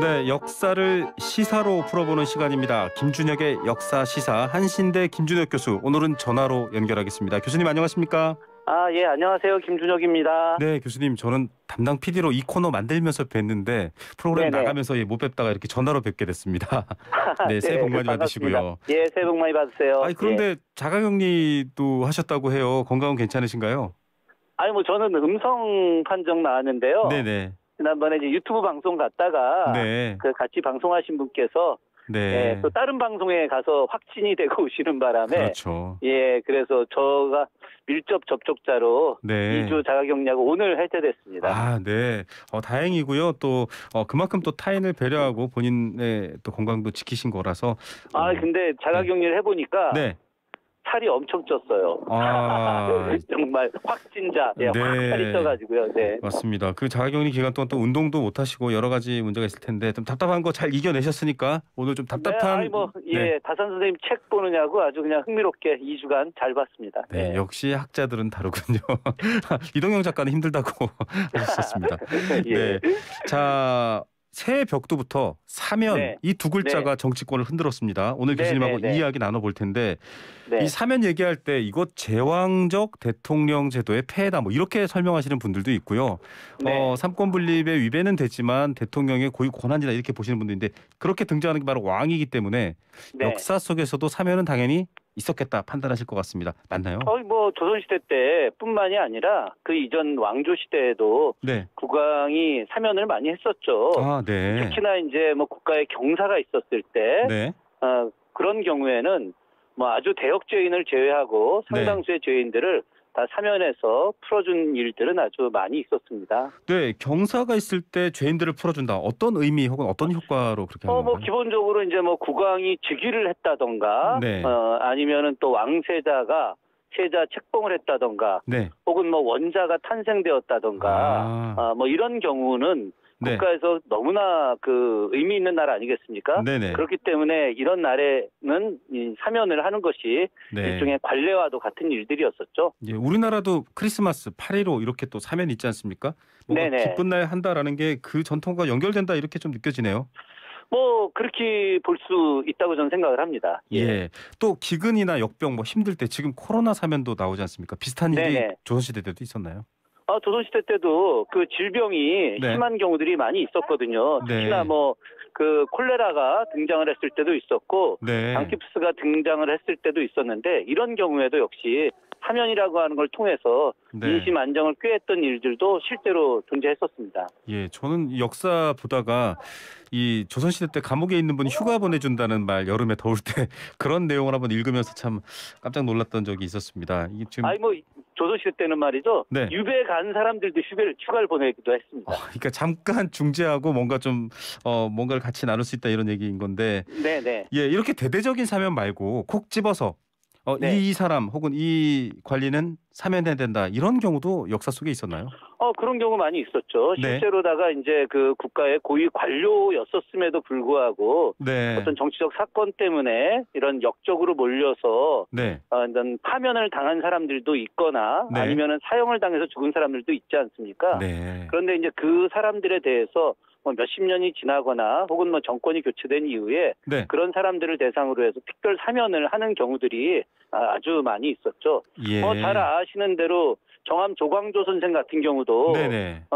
네, 역사를 시사로 풀어보는 시간입니다. 김준혁의 역사 시사 한신대 김준혁 교수, 오늘은 전화로 연결하겠습니다. 교수님 안녕하십니까? 예, 안녕하세요. 김준혁입니다. 네, 교수님, 저는 담당 PD로 이 코너 만들면서 뵀는데 프로그램 네네. 나가면서 못 뵙다가 이렇게 전화로 뵙게 됐습니다. 네, 새해 네, 복 많이 반갑습니다. 받으시고요. 예, 새해 복 많이 받으세요. 아니, 그런데 자가격리도 하셨다고 해요. 건강은 괜찮으신가요? 뭐 저는 음성 판정 나왔는데요. 네네. 지난번에 이제 유튜브 방송 갔다가 네. 그 같이 방송하신 분께서 네. 또 다른 방송에 가서 확진이 되고 오시는 바람에 그렇죠. 그래서 저가 밀접 접촉자로 네. 2주 자가격리하고 오늘 해제됐습니다. 아, 네. 다행이고요. 또 그만큼 또 타인을 배려하고 본인의 또 건강도 지키신 거라서. 근데 자가격리를 해보니까 네. 살이 엄청 쪘어요. 아, 정말 확진자, 확 네. 살이 쪄가지고요. 네. 맞습니다. 그 자가격리 기간 동안 또 운동도 못 하시고 여러 가지 문제가 있을 텐데 좀 답답한 거 잘 이겨내셨으니까 오늘 좀 답답한. 네. 다산 선생님 책 보느냐고 아주 그냥 흥미롭게 2주간 잘 봤습니다. 네, 역시 학자들은 다르군요. 이동영 작가는 힘들다고 하셨습니다. 예. 네. 자, 새해 벽두부터 사면, 네. 이 두 글자가 정치권을 흔들었습니다. 오늘 교수님하고 이 이야기 나눠볼 텐데 이 사면 얘기할 때 이것 제왕적 대통령 제도의 폐해다 뭐 이렇게 설명하시는 분들도 있고요. 삼권 분립의 위배는 되지만 대통령의 고유 권한이다 이렇게 보시는 분들인데, 그렇게 등장하는 게 바로 왕이기 때문에 역사 속에서도 사면은 당연히 있었겠다 판단하실 것 같습니다. 맞나요? 조선시대 때뿐만이 아니라 그 이전 왕조 시대에도 국왕이 사면을 많이 했었죠. 아, 네. 특히나 이제 국가에 경사가 있었을 때 그런 경우에는 아주 대역 죄인을 제외하고 상당수의 죄인들을 다 사면해서 풀어준 일들은 아주 많이 있었습니다. 네, 경사가 있을 때 죄인들을 풀어준다. 어떤 의미 혹은 어떤 효과로 그렇게 하는 건가요? 기본적으로 이제 국왕이 즉위를 했다던가, 아니면은 또 왕세자가 세자 책봉을 했다던가, 혹은 원자가 탄생되었다던가, 이런 경우는 국가에서 너무나 그 의미 있는 날 아니겠습니까? 그렇기 때문에 이런 날에는 이 사면을 하는 것이 일종의 관례와도 같은 일들이었었죠. 예, 우리나라도 크리스마스 8.15 이렇게 또 사면 있지 않습니까? 뭔가 기쁜 날 한다라는 게 그 전통과 연결된다 이렇게 좀 느껴지네요. 그렇게 볼 수 있다고 저는 생각을 합니다. 예. 또 기근이나 역병 힘들 때 지금 코로나 사면도 나오지 않습니까? 비슷한 일이 조선시대 때도 있었나요? 조선시대 때도 그 질병이 심한 경우들이 많이 있었거든요. 특히나 그 콜레라가 등장을 했을 때도 있었고, 당키푸스가 등장을 했을 때도 있었는데, 이런 경우에도 역시 사면이라고 하는 걸 통해서 민심 안정을 꾀했던 일들도 실제로 존재했었습니다. 예, 저는 역사 보다가 이 조선시대 때 감옥에 있는 분이 휴가 보내준다는 말, 여름에 더울 때 그런 내용을 한번 읽으면서 참 깜짝 놀랐던 적이 있었습니다. 이게 지금 조선시대 때는 말이죠. 유배 간 사람들도 휴가를 보내기도 했습니다. 그러니까 잠깐 중재하고 뭔가 좀 뭔가를 같이 나눌 수 있다 이런 얘기인 건데. 예, 이렇게 대대적인 사면 말고 콕 집어서 이 사람 혹은 이 관리는 사면해야 된다 이런 경우도 역사 속에 있었나요? 그런 경우 많이 있었죠. 실제로다가 이제 그 국가의 고위 관료였었음에도 불구하고 어떤 정치적 사건 때문에 이런 역적으로 몰려서 이런 파면을 당한 사람들도 있거나 아니면은 사형을 당해서 죽은 사람들도 있지 않습니까? 그런데 이제 그 사람들에 대해서 몇십 년이 지나거나 혹은 정권이 교체된 이후에 그런 사람들을 대상으로 해서 특별 사면을 하는 경우들이 아주 많이 있었죠. 잘 아시는 대로 정암 조광조 선생 같은 경우도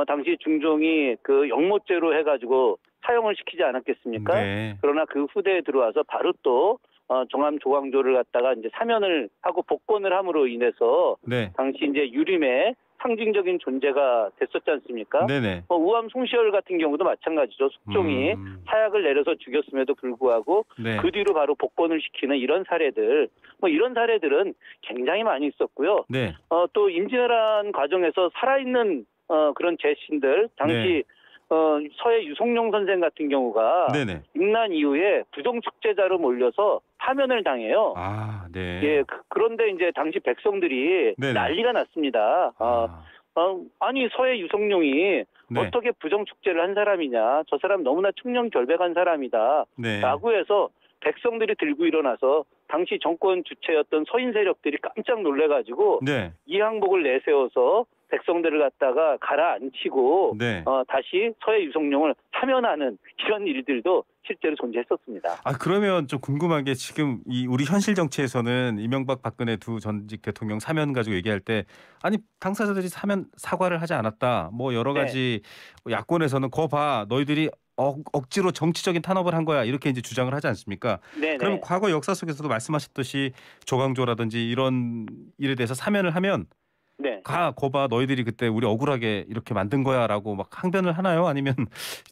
당시 중종이 그 영모죄로 해가지고 사형을 시키지 않았겠습니까? 그러나 그 후대에 들어와서 바로 또 정암 조광조를 갖다가 이제 사면을 하고 복권을 함으로 인해서 당시 이제 유림의 상징적인 존재가 됐었지 않습니까? 우암 송시열 같은 경우도 마찬가지죠. 숙종이 사약을 내려서 죽였음에도 불구하고 그 뒤로 바로 복권을 시키는 이런 사례들, 이런 사례들은 굉장히 많이 있었고요. 또 임진왜란 과정에서 살아있는 그런 재신들, 당시 서해 유성룡 선생 같은 경우가 임난 이후에 부정축제자로 몰려서 파면을 당해요. 그런데 이제 당시 백성들이 난리가 났습니다. 아니 서해 유성룡이 어떻게 부정축제를 한 사람이냐, 저 사람 너무나 청렴결백한 사람이다 라고 해서 백성들이 들고 일어나서 당시 정권 주체였던 서인 세력들이 깜짝 놀래가지고 이항복을 내세워서 백성들을 갖다가 가라앉히고 네. 다시 서해 유성룡을 사면하는 이런 일들도 실제로 존재했었습니다. 그러면 좀 궁금한 게 지금 이 우리 현실 정치에서는 이명박 박근혜 두 전직 대통령 사면 가지고 얘기할 때 아니 당사자들이 사면 사과를 하지 않았다. 뭐 여러 가지 야권에서는 거 봐 너희들이 억지로 정치적인 탄압을 한 거야 이렇게 이제 주장을 하지 않습니까? 네네. 그럼 과거 역사 속에서도 말씀하셨듯이 조광조라든지 이런 일에 대해서 사면을 하면 거봐 너희들이 그때 우리 억울하게 이렇게 만든 거야라고 막 항변을 하나요? 아니면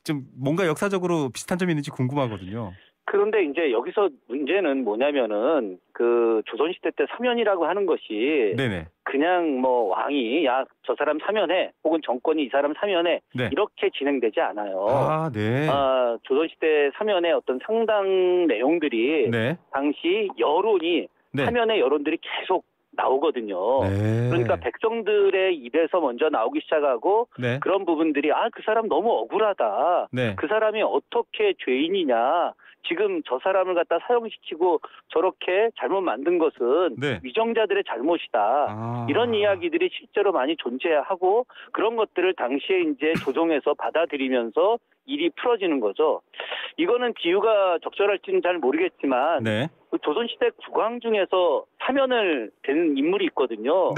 좀 뭔가 역사적으로 비슷한 점이 있는지 궁금하거든요. 그런데 이제 여기서 문제는 뭐냐면은 그 조선시대 때 사면이라고 하는 것이 네네. 그냥 뭐 왕이 야 저 사람 사면해 혹은 정권이 이 사람 사면해 이렇게 진행되지 않아요. 네. 조선시대 사면의 어떤 상당 내용들이 당시 여론이 사면의 여론들이 계속 나오거든요. 그러니까 백성들의 입에서 먼저 나오기 시작하고 그런 부분들이 그 사람 너무 억울하다. 그 사람이 어떻게 죄인이냐. 지금 저 사람을 갖다 사형시키고 저렇게 잘못 만든 것은 위정자들의 잘못이다. 이런 이야기들이 실제로 많이 존재하고 그런 것들을 당시에 이제 조정에서 받아들이면서 일이 풀어지는 거죠. 이거는 비유가 적절할지는 잘 모르겠지만 조선시대 국왕 중에서 사면을 된 인물이 있거든요.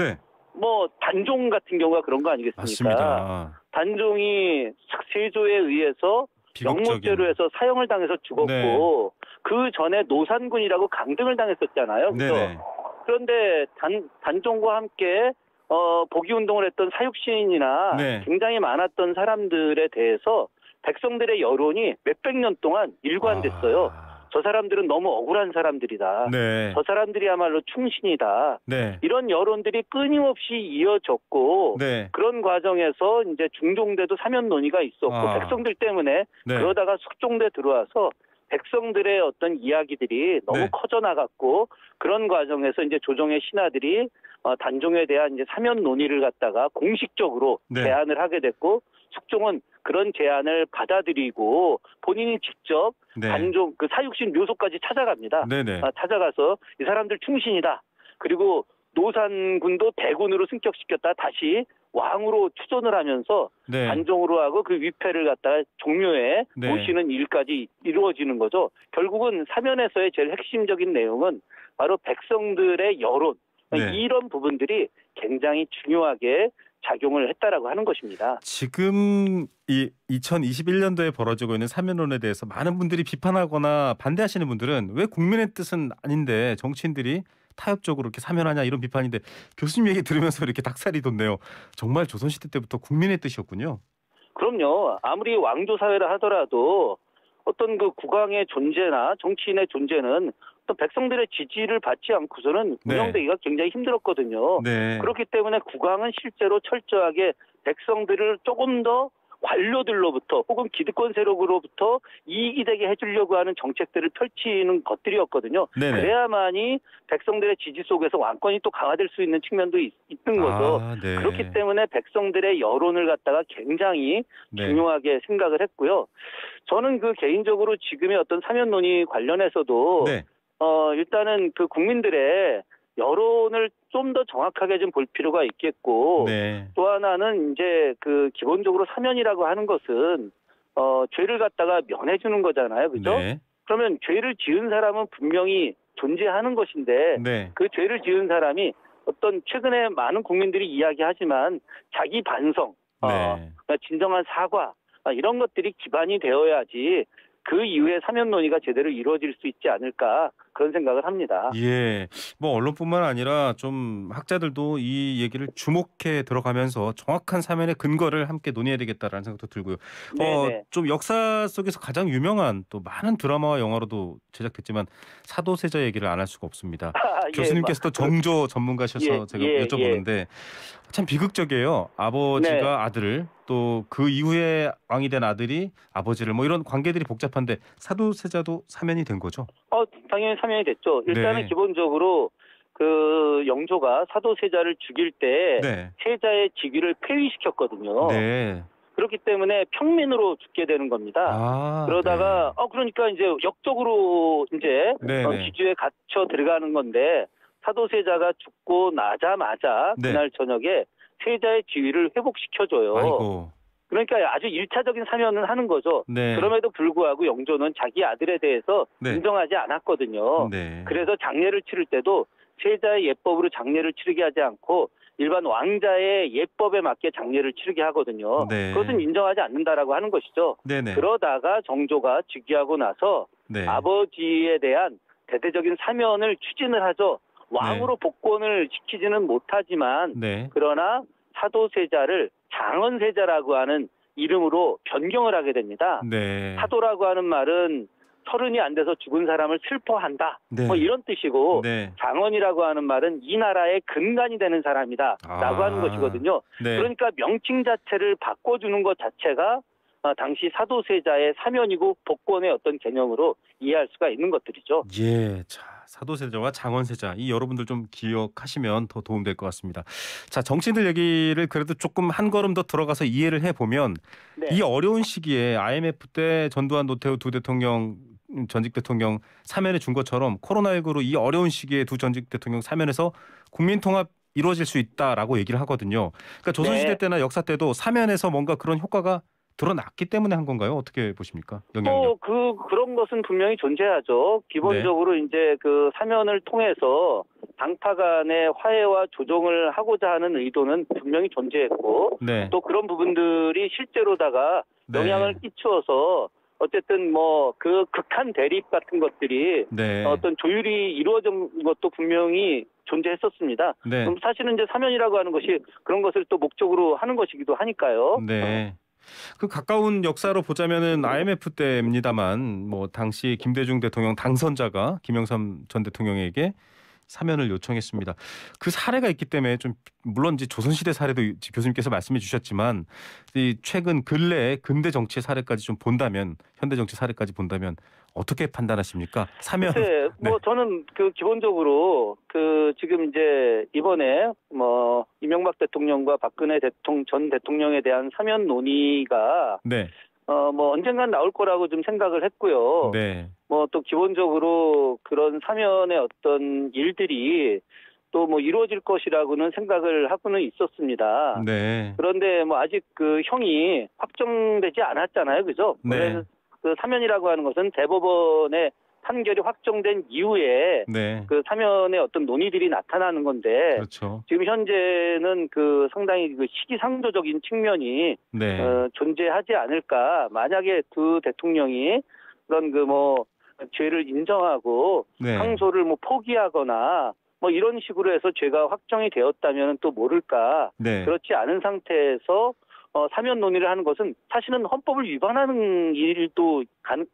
뭐 단종 같은 경우가 그런 거 아니겠습니까? 맞습니다. 단종이 세조에 의해서 영모죄로 해서 사형을 당해서 죽었고 그 전에 노산군이라고 강등을 당했었잖아요. 그런데 단종과 함께 복위운동을 했던 사육시인이나 굉장히 많았던 사람들에 대해서 백성들의 여론이 몇백 년 동안 일관됐어요. 저 사람들은 너무 억울한 사람들이다. 저 사람들이야말로 충신이다. 이런 여론들이 끊임없이 이어졌고 그런 과정에서 이제 중종대도 사면 논의가 있었고 백성들 때문에 그러다가 숙종대 들어와서 백성들의 어떤 이야기들이 너무 커져 나갔고 그런 과정에서 이제 조정의 신하들이 단종에 대한 이제 사면 논의를 갖다가 공식적으로 제안을 하게 됐고 숙종은 그런 제안을 받아들이고 본인이 직접 단종 그 사육신 묘소까지 찾아갑니다. 찾아가서 이 사람들 충신이다. 그리고 노산군도 대군으로 승격시켰다 다시 왕으로 추존을 하면서 단종으로 하고 그 위패를 갖다가 종묘에 모시는 일까지 이루어지는 거죠. 결국은 사면에서의 제일 핵심적인 내용은 바로 백성들의 여론 이런 부분들이 굉장히 중요하게 작용을 했다라고 하는 것입니다. 지금 이 2021년도에 벌어지고 있는 사면론에 대해서 많은 분들이 비판하거나 반대하시는 분들은 왜 국민의 뜻은 아닌데 정치인들이 타협적으로 이렇게 사면하냐 이런 비판인데 교수님 얘기 들으면서 이렇게 닭살이 돋네요. 정말 조선시대 때부터 국민의 뜻이었군요. 그럼요. 아무리 왕조 사회를 하더라도 어떤 그 국왕의 존재나 정치인의 존재는 또 백성들의 지지를 받지 않고서는 운영되기가 굉장히 힘들었거든요. 그렇기 때문에 국왕은 실제로 철저하게 백성들을 조금 더 관료들로부터 혹은 기득권 세력으로부터 이익이 되게 해주려고 하는 정책들을 펼치는 것들이었거든요. 그래야만이 백성들의 지지 속에서 왕권이 또 강화될 수 있는 측면도 있는 거죠. 그렇기 때문에 백성들의 여론을 갖다가 굉장히 중요하게 생각을 했고요. 저는 그 개인적으로 지금의 어떤 사면 논의 관련해서도 일단은 그 국민들의 여론을 좀 더 정확하게 좀 볼 필요가 있겠고 또 하나는 이제 그 기본적으로 사면이라고 하는 것은 죄를 갖다가 면해주는 거잖아요, 그죠? 그러면 죄를 지은 사람은 분명히 존재하는 것인데 그 죄를 지은 사람이 어떤 최근에 많은 국민들이 이야기하지만 자기 반성, 진정한 사과 이런 것들이 기반이 되어야지 그 이후에 사면 논의가 제대로 이루어질 수 있지 않을까 그런 생각을 합니다. 뭐 언론뿐만 아니라 좀 학자들도 이 얘기를 주목해 들어가면서 정확한 사면의 근거를 함께 논의해야 되겠다라는 생각도 들고요. 좀 역사 속에서 가장 유명한 또 많은 드라마와 영화로도 제작됐지만 사도세자 얘기를 안 할 수가 없습니다. 교수님께서도 정조 전문가셔서 제가 여쭤보는데 참 비극적이에요. 아버지가 아들을 또 그 이후에 왕이 된 아들이 아버지를 뭐 이런 관계들이 복잡한데 사도세자도 사면이 된 거죠? 당연히 사면이 됐죠. 일단은 기본적으로 그 영조가 사도세자를 죽일 때 세자의 직위를 폐위시켰거든요. 그렇기 때문에 평민으로 죽게 되는 겁니다. 그러다가 그러니까 이제 역적으로 이제 기주에 갇혀 들어가는 건데 사도세자가 죽고 나자마자 그날 저녁에 세자의 지위를 회복시켜줘요. 아이고. 그러니까 아주 1차적인 사면은 하는 거죠. 네. 그럼에도 불구하고 영조는 자기 아들에 대해서 네. 인정하지 않았거든요. 네. 그래서 장례를 치를 때도 세자의 예법으로 장례를 치르게 하지 않고 일반 왕자의 예법에 맞게 장례를 치르게 하거든요. 네. 그것은 인정하지 않는다라고 하는 것이죠. 네네. 그러다가 정조가 즉위하고 나서 네. 아버지에 대한 대대적인 사면을 추진을 하죠. 왕으로 네. 복권을 시키지는 못하지만 네. 그러나 사도세자를 장원세자라고 하는 이름으로 변경을 하게 됩니다. 네. 사도라고 하는 말은 30이 안 돼서 죽은 사람을 슬퍼한다. 네. 뭐 이런 뜻이고 네. 장원이라고 하는 말은 이 나라의 근간이 되는 사람이다. 라고 하는 것이거든요. 네. 그러니까 명칭 자체를 바꿔주는 것 자체가 당시 사도세자의 사면이고 복권의 어떤 개념으로 이해할 수가 있는 것들이죠. 예, 자 사도세자와 장원세자 이 여러분들 좀 기억하시면 더 도움될 것 같습니다. 자 정치인들 얘기를 그래도 조금 한 걸음 더 들어가서 이해를 해보면 네. 이 어려운 시기에 IMF 때 전두환 노태우 두 대통령 전직 대통령 사면해 준 것처럼 코로나19로 이 어려운 시기에 두 전직 대통령 사면해서 국민 통합 이루어질 수 있다라고 얘기를 하거든요. 그러니까 조선시대 네. 때나 역사 때도 사면해서 뭔가 그런 효과가 드러났기 때문에 한 건가요? 어떻게 보십니까? 영향력. 그런 것은 분명히 존재하죠. 기본적으로 네. 이제 그 사면을 통해서 당파 간의 화해와 조정을 하고자 하는 의도는 분명히 존재했고 네. 또 그런 부분들이 실제로다가 영향을 끼쳐서 어쨌든 뭐 그 극한 대립 같은 것들이 어떤 조율이 이루어진 것도 분명히 존재했었습니다. 네. 그럼 사실은 이제 사면이라고 하는 것이 그런 것을 또 목적으로 하는 것이기도 하니까요. 네. 그 가까운 역사로 보자면은 IMF 때입니다만 뭐 당시 김대중 대통령 당선자가 김영삼 전 대통령에게 사면을 요청했습니다. 그 사례가 있기 때문에 좀 물론 이제 조선시대 사례도 교수님께서 말씀해 주셨지만 이 최근 근래 근대 정치의 사례까지 좀 본다면 현대 정치 사례까지 본다면 어떻게 판단하십니까? 사면. 네, 뭐 저는 그 기본적으로 그 지금 이제 이번에 뭐 이명박 대통령과 박근혜 전 대통령에 대한 사면 논의가 뭐 언젠간 나올 거라고 좀 생각을 했고요. 네. 뭐 또 기본적으로 그런 사면의 어떤 일들이 또 뭐 이루어질 것이라고는 생각을 하고는 있었습니다. 네. 그런데 뭐 아직 그 형이 확정되지 않았잖아요, 그죠? 네. 그 사면이라고 하는 것은 대법원의 판결이 확정된 이후에 그 사면의 어떤 논의들이 나타나는 건데 그렇죠. 지금 현재는 그 상당히 그 시기상조적인 측면이 존재하지 않을까. 만약에 두 대통령이 그런 그 뭐 죄를 인정하고 항소를 뭐 포기하거나 뭐 이런 식으로 해서 죄가 확정이 되었다면 또 모를까. 그렇지 않은 상태에서 사면 논의를 하는 것은 사실은 헌법을 위반하는 일도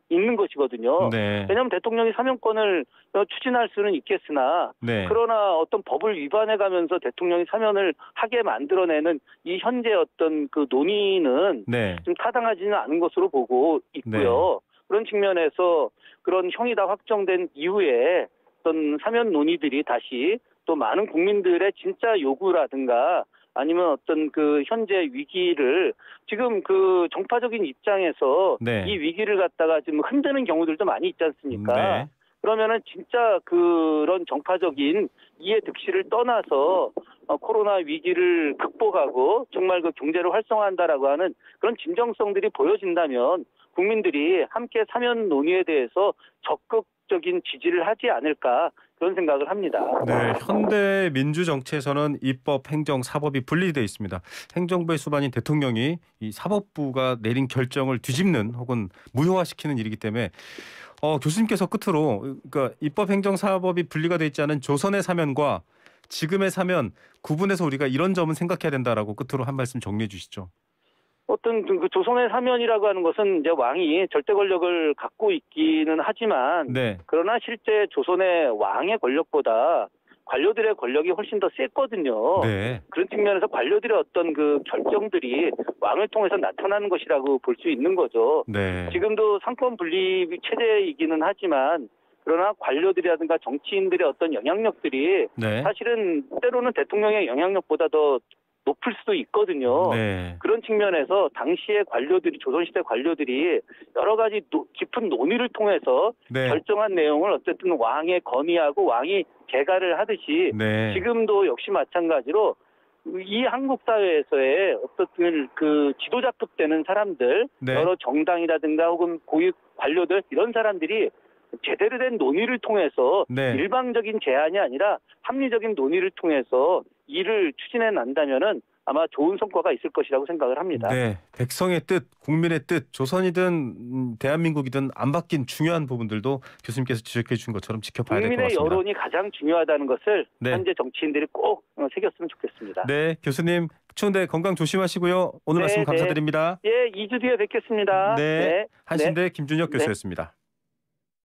있는 것이거든요. 왜냐하면 대통령이 사면권을 추진할 수는 있겠으나 그러나 어떤 법을 위반해가면서 대통령이 사면을 하게 만들어내는 이 현재 어떤 그 논의는 좀 타당하지는 않은 것으로 보고 있고요. 그런 측면에서 그런 형이 다 확정된 이후에 어떤 사면 논의들이 다시 또 많은 국민들의 진짜 요구라든가 아니면 어떤 그 현재 위기를 지금 그 정파적인 입장에서 이 위기를 갖다가 지금 흔드는 경우들도 많이 있지 않습니까? 그러면은 진짜 그런 정파적인 이해 득실을 떠나서 코로나 위기를 극복하고 정말 그 경제를 활성화한다라고 하는 그런 진정성들이 보여진다면 국민들이 함께 사면 논의에 대해서 적극적인 지지를 하지 않을까 그런 생각을 합니다. 네, 현대 민주 정치에서는 입법, 행정, 사법이 분리되어 있습니다. 행정부의 수반인 대통령이 이 사법부가 내린 결정을 뒤집는 혹은 무효화시키는 일이기 때문에 교수님께서 끝으로 그러니까 입법, 행정, 사법이 분리가 되어 있지 않은 조선의 사면과 지금의 사면 구분해서 우리가 이런 점은 생각해야 된다라고 끝으로 한 말씀 정리해 주시죠. 어떤 그 조선의 사면이라고 하는 것은 이제 왕이 절대 권력을 갖고 있기는 하지만 그러나 실제 조선의 왕의 권력보다 관료들의 권력이 훨씬 더 셌거든요. 그런 측면에서 관료들의 어떤 그 결정들이 왕을 통해서 나타나는 것이라고 볼 수 있는 거죠. 지금도 상권 분립 체제이기는 하지만 그러나 관료들이라든가 정치인들의 어떤 영향력들이 사실은 때로는 대통령의 영향력보다 더 높을 수도 있거든요. 그런 측면에서 당시의 관료들이 조선시대 관료들이 여러 가지 깊은 논의를 통해서 결정한 내용을 어쨌든 왕에 건의하고 왕이 개가를 하듯이 지금도 역시 마찬가지로 이 한국 사회에서의 어떤 그 지도자급 되는 사람들, 네. 여러 정당이라든가 혹은 고위 관료들 이런 사람들이 제대로 된 논의를 통해서 네. 일방적인 제안이 아니라 합리적인 논의를 통해서 일을 추진해 난다면은 아마 좋은 성과가 있을 것이라고 생각을 합니다. 네, 백성의 뜻, 국민의 뜻, 조선이든 대한민국이든 안 바뀐 중요한 부분들도 교수님께서 지적해 주신 것처럼 지켜봐야 될 것 같습니다. 국민의 여론이 가장 중요하다는 것을 네. 현재 정치인들이 꼭 새겼으면 좋겠습니다. 네, 교수님 추운데 건강 조심하시고요. 오늘 말씀 감사드립니다. 예, 2주 뒤에 뵙겠습니다. 네, 한신대 김준혁 교수였습니다.